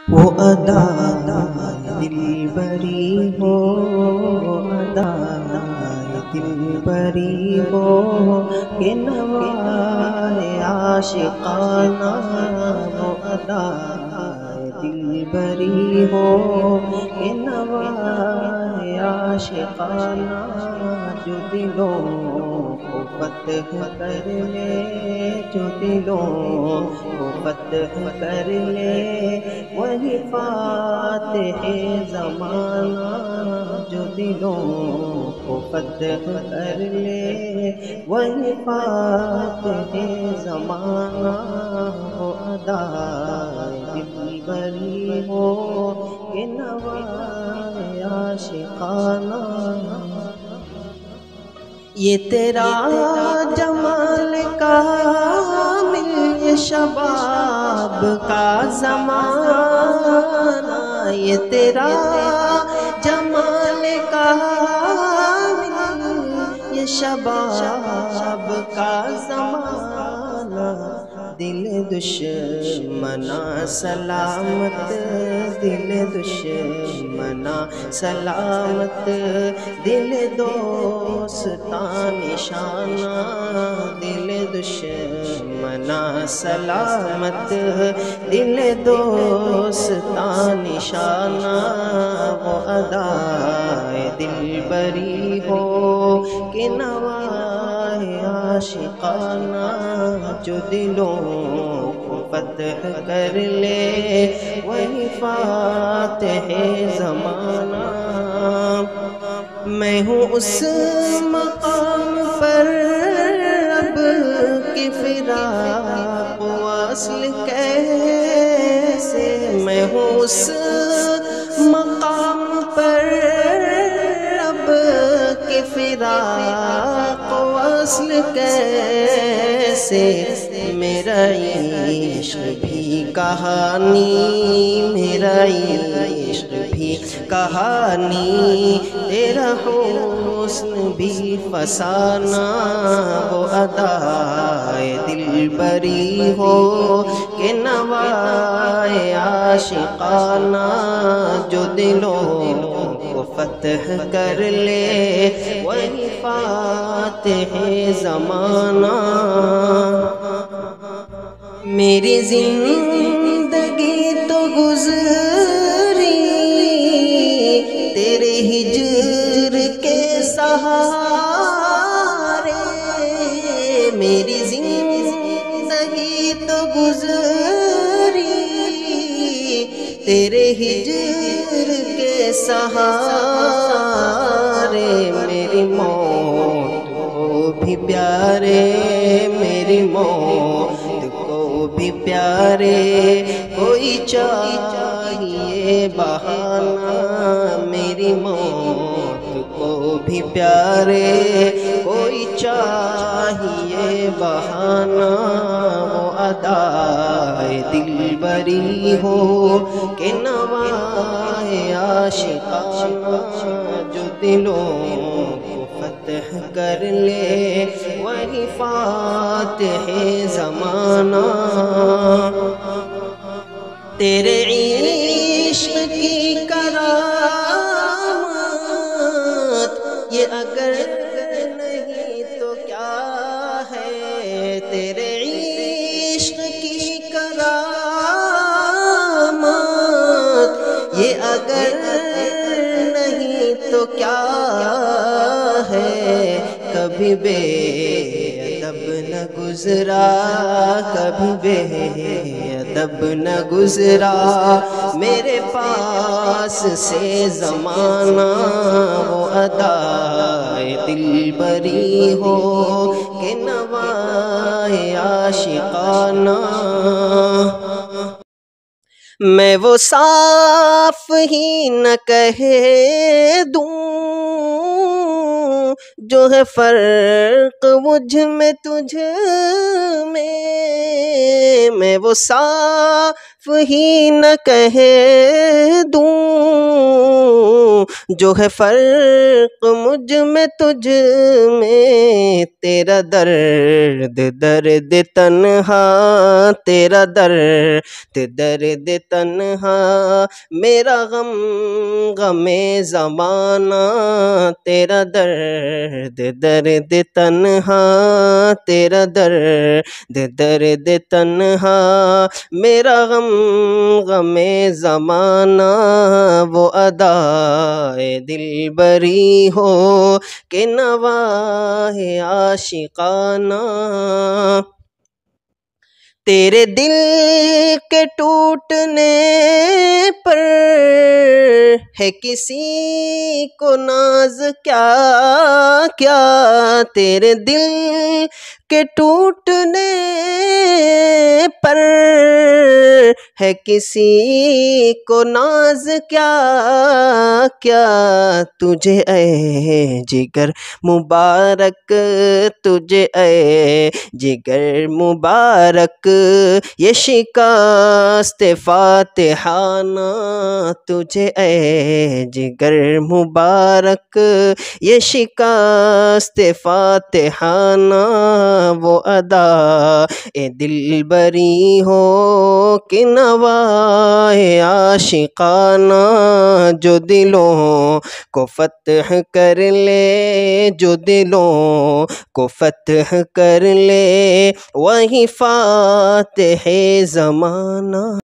وہ ادا دل بری ہو، ادا دل بری ہو کہ نوائے عاشقانہ، وہ ادا دل بری ہو کہ نوائے عاشقانہ، جو دلوں کو فتح کر لے، جو دلوں کو فتح کر لے، وہی فاتح زمانہ، جو دلوں کو فتح کر لے، وہی فاتح زمانہ، وہ ادا دل بری ہو کہ نوائے عاشقانہ۔ یہ تیرا جمال کامل، یہ شباب کا زمانہ، یہ تیرا جمال کامل، یہ شباب کا زمانہ، دل دشمنا سلامت، دل دشمنا سلامت، دل دوستاں نشانہ، دل دشمنا سلامت، دل دوستاں نشانہ، وہ ادائے دل بری ہو کہ نوائے عاشقانہ، جو دلوں کو فتح کر لے، وہی فاتح زمانہ۔ میں ہوں اس مقام پر رب کی فراق وصل کیسے، میں ہوں اس مقام پر رب کی فراق وصل کیسے، میرا عشق بھی کہانی، میرا عشق بھی کہانی، تیرا حسن بھی فسانہ، وہ ادائے دل بری ہو کہ نوائے عاشقانہ، جو دلوں کو فتح کر لے، وہی فاتح زمانہ۔ میری زندگی تو گزری تیرے ہجر کے سہارے، میری زندگی تو گزری تیرے ہجر کے سہارے، میری موت کو بھی پیارے، میری موت بھی پیارے، کوئی چاہیے بہانہ، میری موت کو بھی پیارے، کوئی چاہیے بہانہ، وہ ادائے دل بری ہو کہ نوائے عاشقانہ، جو دلوں کو فتح کر لے، وہی فاتح زمانہ۔ تیرے عشق کی کرامت یہ اگر نہیں تو کیا ہے، تیرے عشق کی کرامت یہ اگر نہیں تو کیا ہے، کبھی بے ادب نہ گزرا، کبھی بے ادب نہ گزرا میرے پاس سے زمانہ، وہ ادائے دل بری ہو کہ نوائے عاشقانہ۔ میں وہ صاف ہی نہ کہہ دوں جو ہے فرق مجھ میں تجھ میں وہ صاف ہی نہ کہہ دوں جو ہے فرق مجھ میں تجھ میں، تیرا درد درد تنہا، تیرا درد درد تنہا، میرا غم غم زمانہ، تیرا درد درد تنہا، تیرا درد درد تنہا، میرا غم غم زمانہ، وہ ادائے دلبری ہو کہ نواہ عاشقانہ، تیرے دل کے ٹوٹنے پر ہے کسی کو ناز کیا کیا، تیرے دل کے ٹوٹنے پر ہے کسی کو ناز کیا کیا، تجھے اے جگر مبارک، تجھے اے جگر مبارک، یہ شکست فاتحانہ، تجھے اے جگر مبارک، یہ شکست فاتحانہ، وہ ادا اے دلبری ہو کہ نواہ عاشقانہ، جو دلوں کو فتح کر لے، جو دلوں کو فتح کر لے، وہی فاتح زمانہ۔